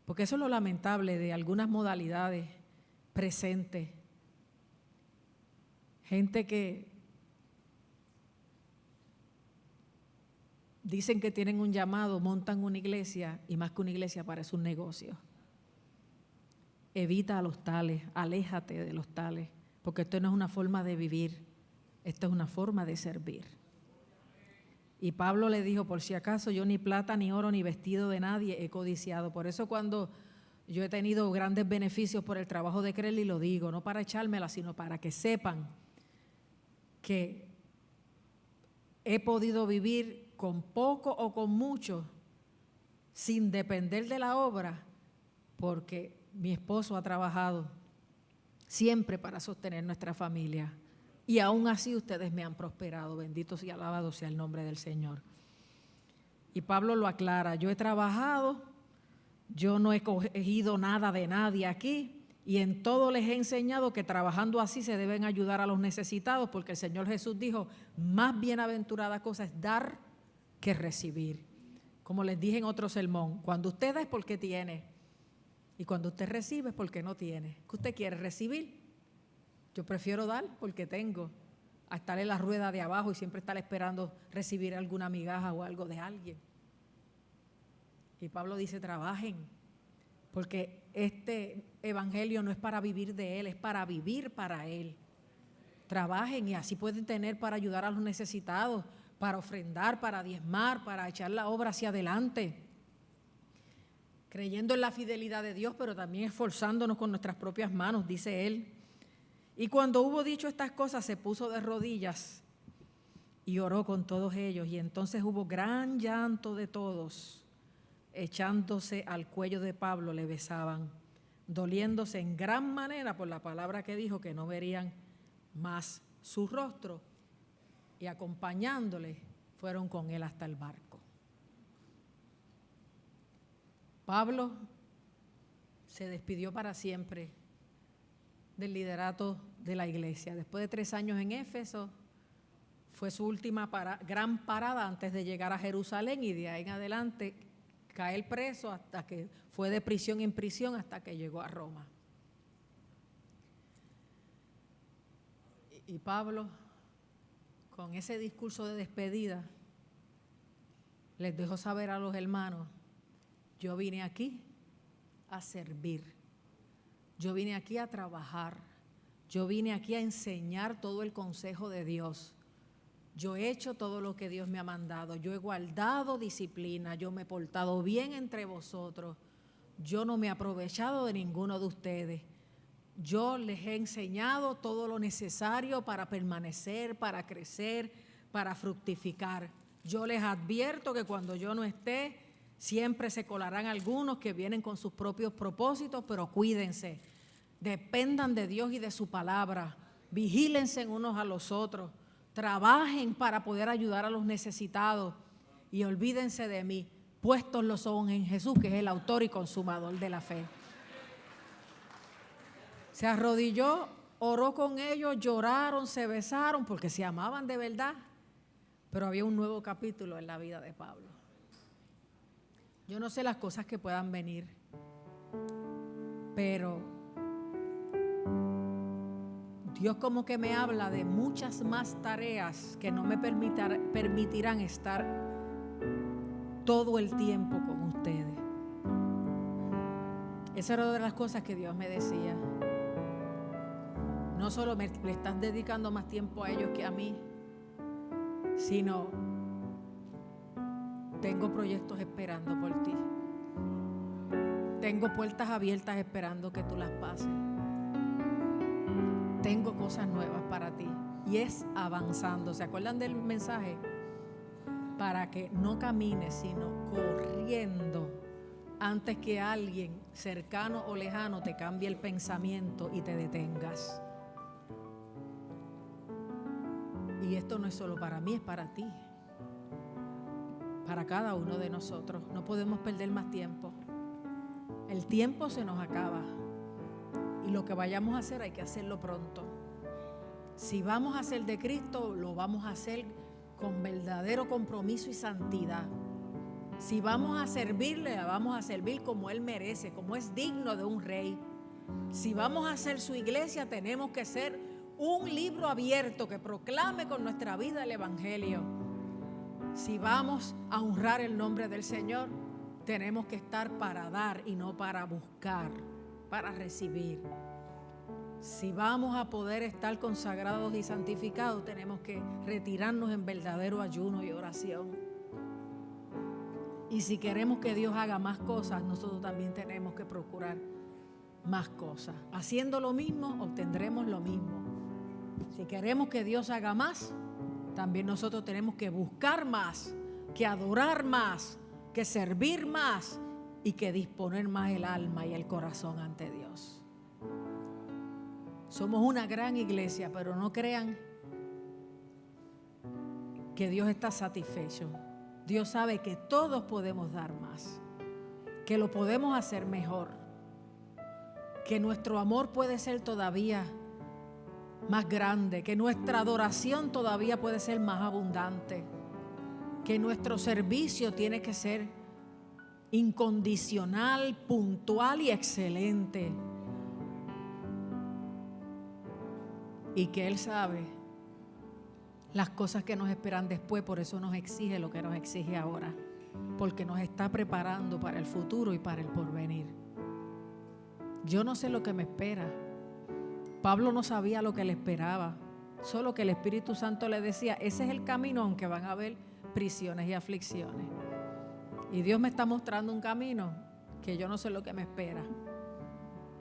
Porque eso es lo lamentable de algunas modalidades presentes. Gente que dicen que tienen un llamado, montan una iglesia y más que una iglesia parece un negocio. Evita a los tales, aléjate de los tales, porque esto no es una forma de vivir, esto es una forma de servir. Y Pablo le dijo, por si acaso yo ni plata, ni oro, ni vestido de nadie he codiciado. Por eso cuando yo he tenido grandes beneficios por el trabajo de Crelly, lo digo, no para echármela, sino para que sepan que he podido vivir con poco o con mucho, sin depender de la obra, porque mi esposo ha trabajado siempre para sostener nuestra familia. Y aún así ustedes me han prosperado, benditos y alabados sea el nombre del Señor. Y Pablo lo aclara, yo he trabajado, yo no he cogido nada de nadie aquí, y en todo les he enseñado que trabajando así se deben ayudar a los necesitados, porque el Señor Jesús dijo, más bienaventurada cosa es dar que recibir. Como les dije en otro sermón, cuando usted da es porque tiene, y cuando usted recibe es porque no tiene. ¿Qué usted quiere recibir? Yo prefiero dar porque tengo, a estar en la rueda de abajo y siempre estar esperando recibir alguna migaja o algo de alguien. Y Pablo dice, trabajen, porque este evangelio no es para vivir de él, es para vivir para él. Trabajen y así pueden tener para ayudar a los necesitados, para ofrendar, para diezmar, para echar la obra hacia adelante, creyendo en la fidelidad de Dios, pero también esforzándonos con nuestras propias manos, dice él. Y cuando hubo dicho estas cosas, se puso de rodillas y oró con todos ellos. Y entonces hubo gran llanto de todos, echándose al cuello de Pablo, le besaban, doliéndose en gran manera por la palabra que dijo, que no verían más su rostro. Y acompañándole, fueron con él hasta el barco. Pablo se despidió para siempre del liderato de la iglesia. Después de 3 años en Éfeso, fue su última gran parada antes de llegar a Jerusalén, y de ahí en adelante caer preso hasta que fue de prisión en prisión hasta que llegó a Roma. Y Pablo, con ese discurso de despedida, les dejó saber a los hermanos, yo vine aquí a servir. Yo vine aquí a trabajar, yo vine aquí a enseñar todo el consejo de Dios. Yo he hecho todo lo que Dios me ha mandado, yo he guardado disciplina, yo me he portado bien entre vosotros, yo no me he aprovechado de ninguno de ustedes. Yo les he enseñado todo lo necesario para permanecer, para crecer, para fructificar. Yo les advierto que cuando yo no esté, siempre se colarán algunos que vienen con sus propios propósitos, pero cuídense, dependan de Dios y de su palabra, vigílense unos a los otros, trabajen para poder ayudar a los necesitados y olvídense de mí, puestos los ojos en Jesús, que es el autor y consumador de la fe. Se arrodilló, oró con ellos, lloraron, se besaron, porque se amaban de verdad, pero había un nuevo capítulo en la vida de Pablo. Yo no sé las cosas que puedan venir, pero Dios como que me habla de muchas más tareas que no me permitirán estar todo el tiempo con ustedes. Esa era una de las cosas que Dios me decía. No solo le estás dedicando más tiempo a ellos que a mí, sino tengo proyectos esperando por ti. Tengo puertas abiertas esperando que tú las pases. Tengo cosas nuevas para ti. Y es avanzando. ¿Se acuerdan del mensaje? Para que no camines, sino corriendo antes que alguien cercano o lejano te cambie el pensamiento y te detengas. Y esto no es solo para mí, es para ti. Para cada uno de nosotros. No podemos perder más tiempo. El tiempo se nos acaba y lo que vayamos a hacer hay que hacerlo pronto. Si vamos a hacer de Cristo, lo vamos a hacer con verdadero compromiso y santidad. Si vamos a servirle, la vamos a servir como Él merece, como es digno de un rey. Si vamos a hacer su iglesia, tenemos que ser un libro abierto que proclame con nuestra vida el Evangelio. Si vamos a honrar el nombre del Señor, tenemos que estar para dar y no para buscar, para recibir. Si vamos a poder estar consagrados y santificados, tenemos que retirarnos en verdadero ayuno y oración. Y si queremos que Dios haga más cosas, nosotros también tenemos que procurar más cosas. Haciendo lo mismo, obtendremos lo mismo. Si queremos que Dios haga más, también nosotros tenemos que buscar más, que adorar más, que servir más y que disponer más el alma y el corazón ante Dios. Somos una gran iglesia, pero no crean que Dios está satisfecho. Dios sabe que todos podemos dar más, que lo podemos hacer mejor, que nuestro amor puede ser todavía más grande, que nuestra adoración todavía puede ser más abundante, que nuestro servicio tiene que ser incondicional, puntual y excelente. Y que Él sabe las cosas que nos esperan después, por eso nos exige lo que nos exige ahora, porque nos está preparando para el futuro y para el porvenir. Yo no sé lo que me espera. Pablo no sabía lo que le esperaba, solo que el Espíritu Santo le decía, ese es el camino, aunque van a haber prisiones y aflicciones. Y Dios me está mostrando un camino que yo no sé lo que me espera,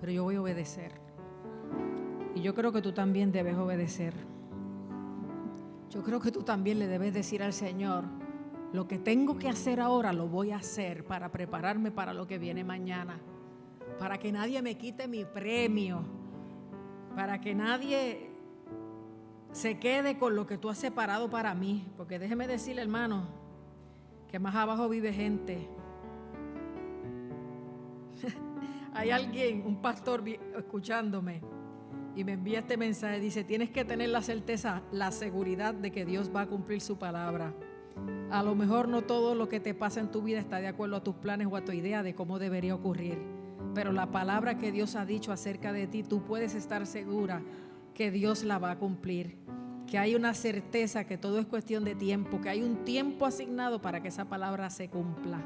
pero yo voy a obedecer. Y yo creo que tú también debes obedecer. Yo creo que tú también le debes decir al Señor, lo que tengo que hacer ahora lo voy a hacer para prepararme para lo que viene mañana, para que nadie me quite mi premio, para que nadie se quede con lo que tú has separado para mí. Porque déjeme decirle, hermano, que más abajo vive gente. Hay alguien, un pastor escuchándome, y me envía este mensaje, dice, tienes que tener la certeza, la seguridad de que Dios va a cumplir su palabra. A lo mejor no todo lo que te pasa en tu vida está de acuerdo a tus planes o a tu idea de cómo debería ocurrir, pero la palabra que Dios ha dicho acerca de ti, tú puedes estar segura que Dios la va a cumplir, que hay una certeza que todo es cuestión de tiempo, que hay un tiempo asignado para que esa palabra se cumpla.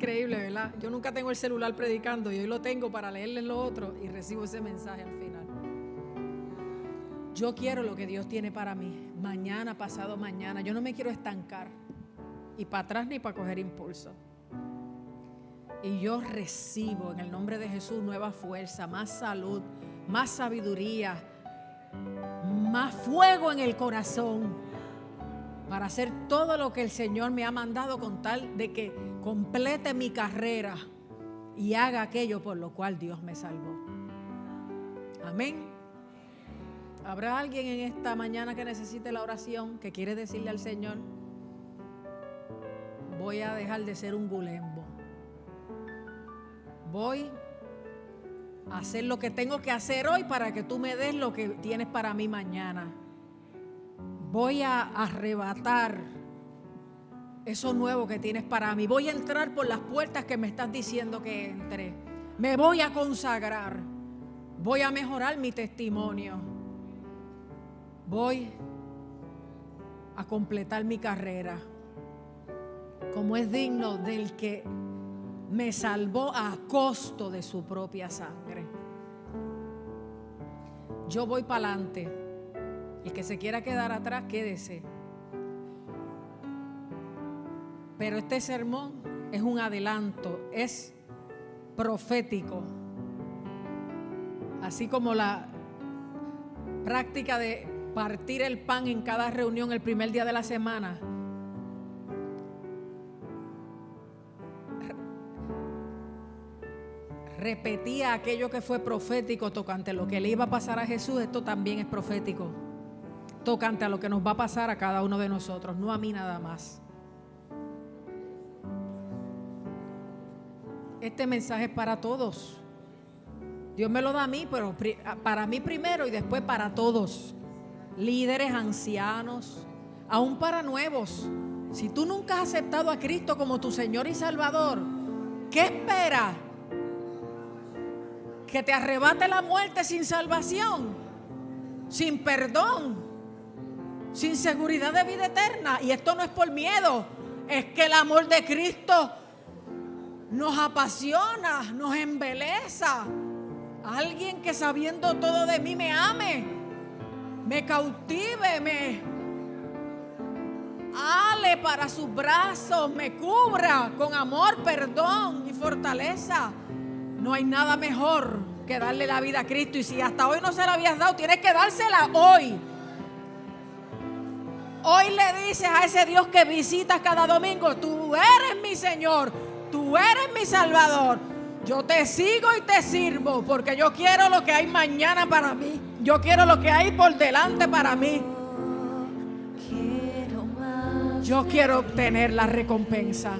Increíble, ¿verdad? Yo nunca tengo el celular predicando y hoy lo tengo para leerles lo otro y recibo ese mensaje al final. Yo quiero lo que Dios tiene para mí, mañana, pasado mañana. Yo no me quiero estancar y para atrás ni para coger impulso. Y yo recibo en el nombre de Jesús nueva fuerza, más salud, más sabiduría, más fuego en el corazón para hacer todo lo que el Señor me ha mandado, con tal de que complete mi carrera y haga aquello por lo cual Dios me salvó. Amén. ¿Habrá alguien en esta mañana que necesite la oración, que quiere decirle al Señor, voy a dejar de ser un gulembo? Voy a hacer lo que tengo que hacer hoy para que tú me des lo que tienes para mí mañana. Voy a arrebatar eso nuevo que tienes para mí. Voy a entrar por las puertas que me estás diciendo que entre. Me voy a consagrar. Voy a mejorar mi testimonio. Voy a completar mi carrera como es digno del que me salvó a costo de su propia sangre. Yo voy para adelante. El que se quiera quedar atrás, quédese. Pero este sermón es un adelanto, es profético. Así como la práctica de partir el pan en cada reunión el primer día de la semana. Repetía aquello que fue profético tocante a lo que le iba a pasar a Jesús. Esto también es profético tocante a lo que nos va a pasar a cada uno de nosotros, no a mí nada más. Este mensaje es para todos. Dios me lo da a mí, pero para mí primero y después para todos. Líderes, ancianos, aún para nuevos. Si tú nunca has aceptado a Cristo como tu Señor y Salvador, ¿qué esperas? ¿Que te arrebate la muerte sin salvación? ¿Sin perdón? ¿Sin seguridad de vida eterna? Y esto no es por miedo, es que el amor de Cristo nos apasiona, nos embeleza. Alguien que sabiendo todo de mí me ame, me cautive, me ale para sus brazos, me cubra con amor, perdón y fortaleza. No hay nada mejor que darle la vida a Cristo. Y si hasta hoy no se la habías dado, tienes que dársela hoy. Hoy le dices a ese Dios que visitas cada domingo: tú eres mi Señor, tú eres mi Salvador. Yo te sigo y te sirvo porque yo quiero lo que hay mañana para mí. Yo quiero lo que hay por delante para mí. Yo quiero obtener la recompensa.